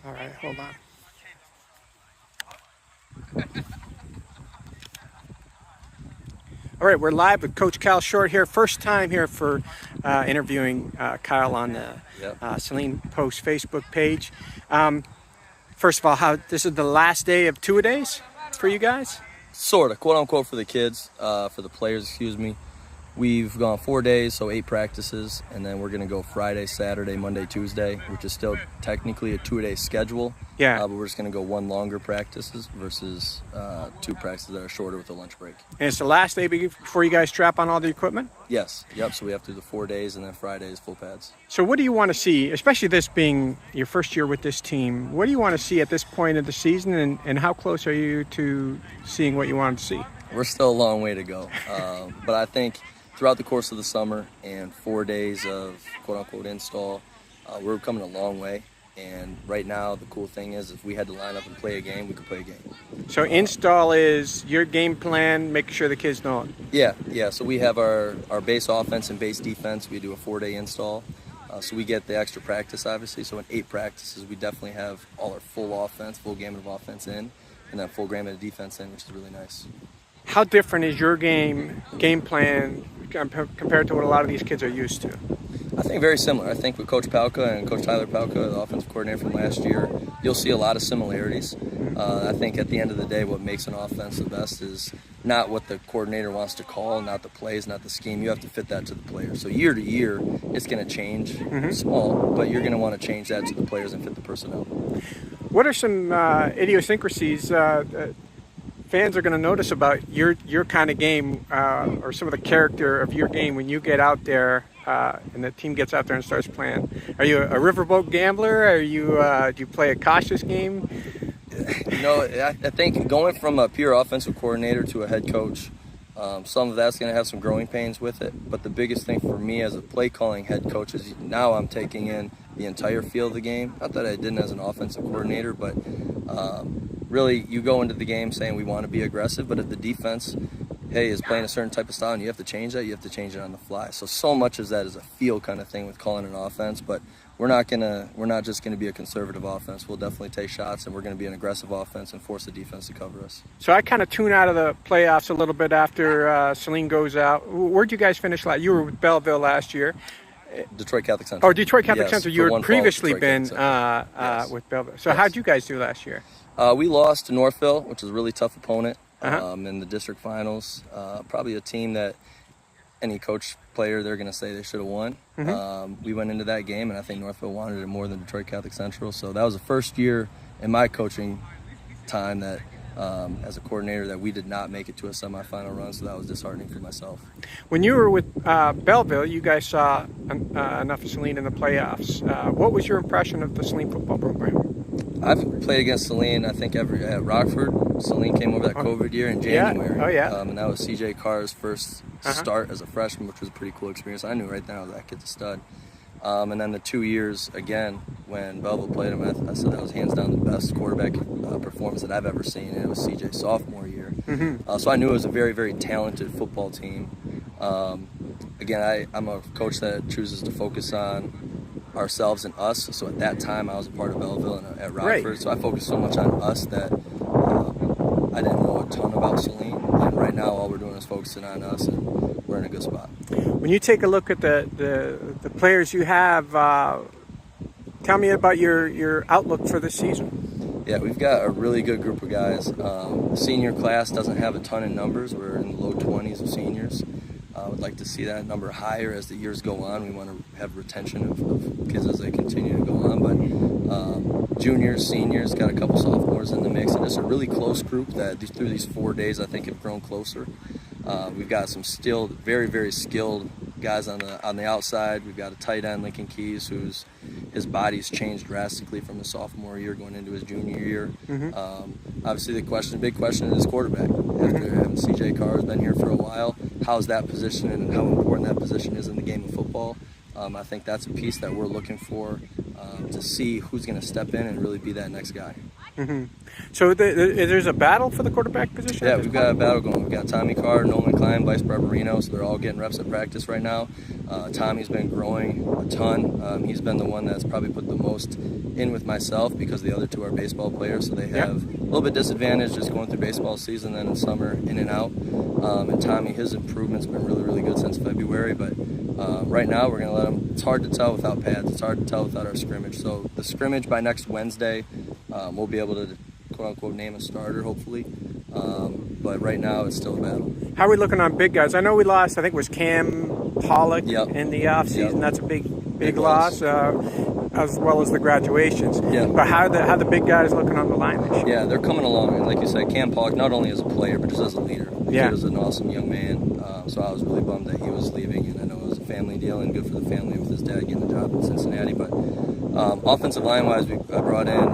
All right, hold on. All right, we're live with Coach Kyle Short here. First time here for interviewing Kyle on the Saline Post Facebook page. First of all, how this is the last day of two-a-days for you guys? Sort of, quote unquote, for the kids, for the players, excuse me. We've gone 4 days, so 8 practices, and then we're going to go Friday, Saturday, Monday, Tuesday, which is still technically a 2-a-day schedule. Yeah. But we're just going to go 1 longer practices versus 2 practices that are shorter with a lunch break. And it's the last day before you guys strap on all the equipment? Yes. Yep. So we have to do the 4 days, and then Friday is full pads. So what do you want to see, especially this being your first year with this team, what do you want to see at this point of the season, and how close are you to seeing what you want to see? We're still a long way to go. But I think throughout the course of the summer and 4 days of quote-unquote install, we're coming a long way. And right now, the cool thing is if we had to line up and play a game, we could play a game. So install is your game plan, making sure the kids know it? Yeah. So we have our base offense and base defense. We do a 4-day install. So we get the extra practice, obviously. So in 8 practices, we definitely have all our full offense, full gamut of offense in, and then full gamut of defense in, which is really nice. How different is your game plan compared to what a lot of these kids are used to? I think very similar. I think with Coach Palka and Coach Tyler Palka, the offensive coordinator from last year, you'll see a lot of similarities. I think at the end of the day, what makes an offense the best is not what the coordinator wants to call, not the plays, not the scheme. You have to fit that to the players. So year to year, it's going to change small, but you're going to want to change that to the players and fit the personnel. What are some idiosyncrasies fans are going to notice about your kind of game, or some of the character of your game when you get out there and the team gets out there and starts playing? Are you a riverboat gambler? Are you do you play a cautious game? I think going from a pure offensive coordinator to a head coach, some of that's going to have some growing pains with it. But the biggest thing for me as a play calling head coach is now I'm taking in the entire feel of the game. Not that I didn't as an offensive coordinator, but really you go into the game saying we want to be aggressive, but if the defense, is playing a certain type of style and you have to change that, you have to change it on the fly. So much of that is a feel kind of thing with calling an offense, but we're not just gonna be a conservative offense. We'll definitely take shots, and we're gonna be an aggressive offense and force the defense to cover us. So I kind of tune out of the playoffs a little bit after Saline goes out. Where'd you guys finish last? You were with Belleville last year. Detroit Catholic Central. Oh, Detroit Catholic Central. You had previously been yes. with Belleville. So how'd you guys do last year? We lost to Northville, which is a really tough opponent in the district finals. Probably a team that any coach player, they're going to say they should have won. We went into that game, and I think Northville wanted it more than Detroit Catholic Central. So that was the first year in my coaching time that, as a coordinator, that we did not make it to a semifinal run. So that was disheartening for myself. When you were with Belleville, you guys saw enough of Saline in the playoffs. What was your impression of the Saline football program? I've played against Saline, I think, at Rockford. Saline came over that COVID year in January. Yeah. Oh, yeah. And that was C.J. Carr's first start as a freshman, which was a pretty cool experience. I knew right then that kid's a stud. And then the 2 years, again, when Belleville played him, I said that was hands down the best quarterback performance that I've ever seen, and it was C.J.'s sophomore year. So I knew it was a very, very talented football team. Again, I'm a coach that chooses to focus on ourselves and us. So at that time, I was a part of Belleville and at Rockford. Right. So I focused so much on us that I didn't know a ton about Saline. And right now, all we're doing is focusing on us, and we're in a good spot. When you take a look at the players you have, tell me about your outlook for this season. Yeah, we've got a really good group of guys. The senior class doesn't have a ton of numbers. We're in the low 20s of seniors. I would like to see that number higher as the years go on. We want to have retention of kids as they continue to go on. But juniors, seniors, got a couple sophomores in the mix, and it's a really close group that through these 4 days I think have grown closer. We've got some still very, very skilled guys on the outside. We've got a tight end, Lincoln Keys, his body's changed drastically from his sophomore year going into his junior year. Obviously, the big question is quarterback. After having C.J. Carr's been here for a while, how's that position and how important that position is in the game of football? I think that's a piece that we're looking for to see who's going to step in and really be that next guy. Mm-hmm. So there's a battle for the quarterback position? Yeah, we've got a battle going. We've got Tommy Carr, Nolan Klein, Bryce Barbarino, so they're all getting reps at practice right now. Tommy's been growing a ton. He's been the one that's probably put the most in with myself because the other two are baseball players, so they have a little bit disadvantage just going through baseball season, then in summer, in and out. And Tommy, his improvement's been really, really good since February, but right now we're going to let him. It's hard to tell without pads. It's hard to tell without our scrimmage. So the scrimmage by next Wednesday, we'll be able to quote-unquote name a starter, hopefully. But right now it's still a battle. How are we looking on big guys? I know we lost, I think it was Cam Pollock in the offseason. That's a big loss, as well as the graduations. Yeah. But how the big guys looking on the line this year? Yeah, they're coming along. And like you said, Cam Pollock, not only as a player, but just as a leader. He was an awesome young man. So I was really bummed that he was leaving. And I know it was a family deal and good for the family with his dad getting the job in Cincinnati. But offensive line-wise, I brought in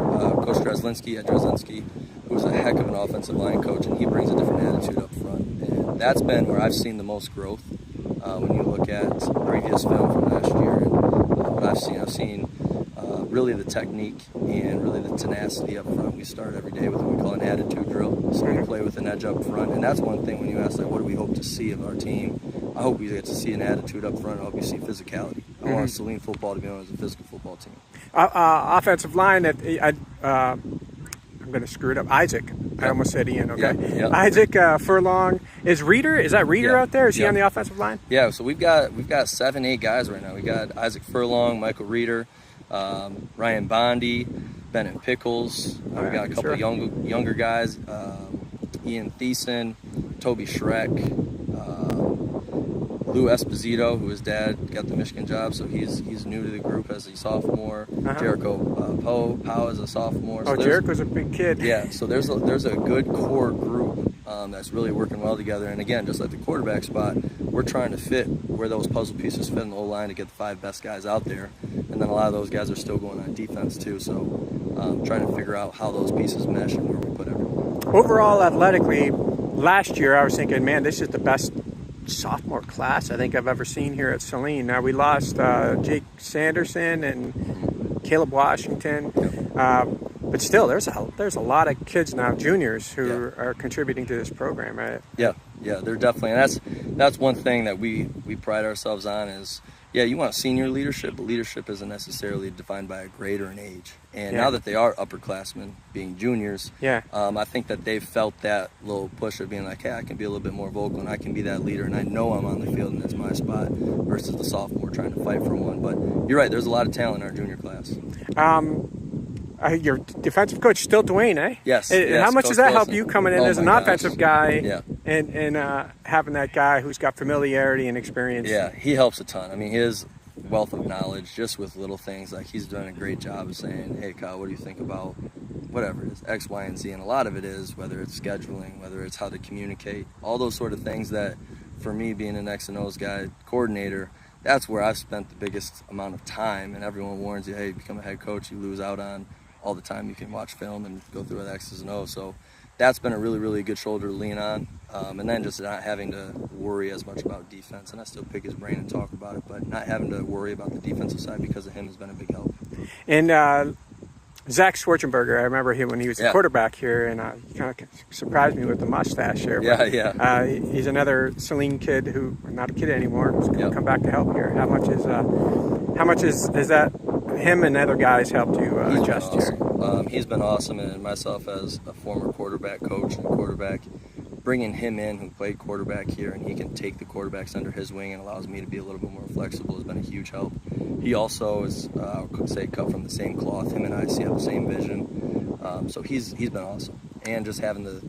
Coach Dreslinski, who's a heck of an offensive line coach, and he brings a different attitude up front. And that's been where I've seen the most growth. When you look at previous film from last year, and what I've seen really the technique and really the tenacity up front. We start every day with what we call an attitude drill. So we play with an edge up front, and that's one thing when you ask, like, what do we hope to see of our team? I hope we get to see an attitude up front. I hope you see physicality. I want Saline football to be known as a physical football team. Offensive line, I'm going to screw it up. Isaac. I almost said Ian, okay? Yep. Isaac Furlong. Is that Reeder out there? Is he on the offensive line? Yeah, so we've got 7-8 guys right now. We got Isaac Furlong, Michael Reeder, Ryan Bondi, Bennett Pickles. We got a couple of younger guys, Ian Thiessen, Toby Schreck, Lou Esposito, who his dad got the Michigan job, so he's new to the group as a sophomore. Jericho Powell is a sophomore. So Jericho's a big kid. Yeah, so there's a good core group that's really working well together. And again, just like the quarterback spot, we're trying to fit where those puzzle pieces fit in the whole line to get the 5 best guys out there. And then a lot of those guys are still going on defense too. So trying to figure out how those pieces mesh and where we put everyone. Overall, athletically, last year I was thinking, man, this is the best sophomore class I think I've ever seen here at Saline. Now we lost Jake Sanderson and Caleb Washington, but still there's a lot of kids now, juniors, who are contributing to this program, right? Yeah, they're definitely, and that's one thing that we pride ourselves on is, you want senior leadership, but leadership isn't necessarily defined by a grade or an age. And now that they are upperclassmen, being juniors, I think that they've felt that little push of being like, hey, I can be a little bit more vocal and I can be that leader and I know I'm on the field and it's my spot, versus the sophomore trying to fight for one. But you're right, there's a lot of talent in our junior class. Your defensive coach, still Dwayne, eh? Yes. How much does that help you coming in as an offensive guy? Yeah. And having that guy who's got familiarity and experience? Yeah, he helps a ton. I mean, his wealth of knowledge, just with little things, like he's done a great job of saying, hey, Kyle, what do you think about whatever it is, X, Y, and Z? And a lot of it is, whether it's scheduling, whether it's how to communicate, all those sort of things that, for me, being an X and O's guy, coordinator, that's where I've spent the biggest amount of time. And everyone warns you, hey, become a head coach, you lose out on all the time you can watch film and go through with X's and O's. So that's been a really, really good shoulder to lean on. And then just not having to worry as much about defense. And I still pick his brain and talk about it, but not having to worry about the defensive side because of him has been a big help. And Zach Schwarzenberger, I remember him when he was the quarterback here, and he kind of surprised me with the mustache here. He's another Saline kid who, not a kid anymore, who's going to come back to help here. How much is that him and other guys helped you adjust here? He's been awesome, and myself as a former quarterback coach and quarterback, bringing him in who played quarterback here, and he can take the quarterbacks under his wing and allows me to be a little bit more flexible, has been a huge help. He also is, I could say, cut from the same cloth. Him and I see the same vision. So he's been awesome. And just having the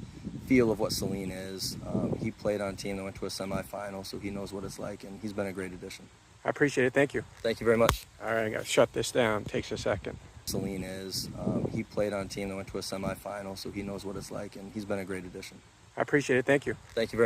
feel of what Saline is. He played on a team that went to a semifinal, so he knows what it's like, and he's been a great addition. I appreciate it. Thank you. Thank you very much. All right, I got to shut this down. Takes a second. Saline is, he played on a team that went to a semifinal, so he knows what it's like, and he's been a great addition. I appreciate it. Thank you. Thank you very much.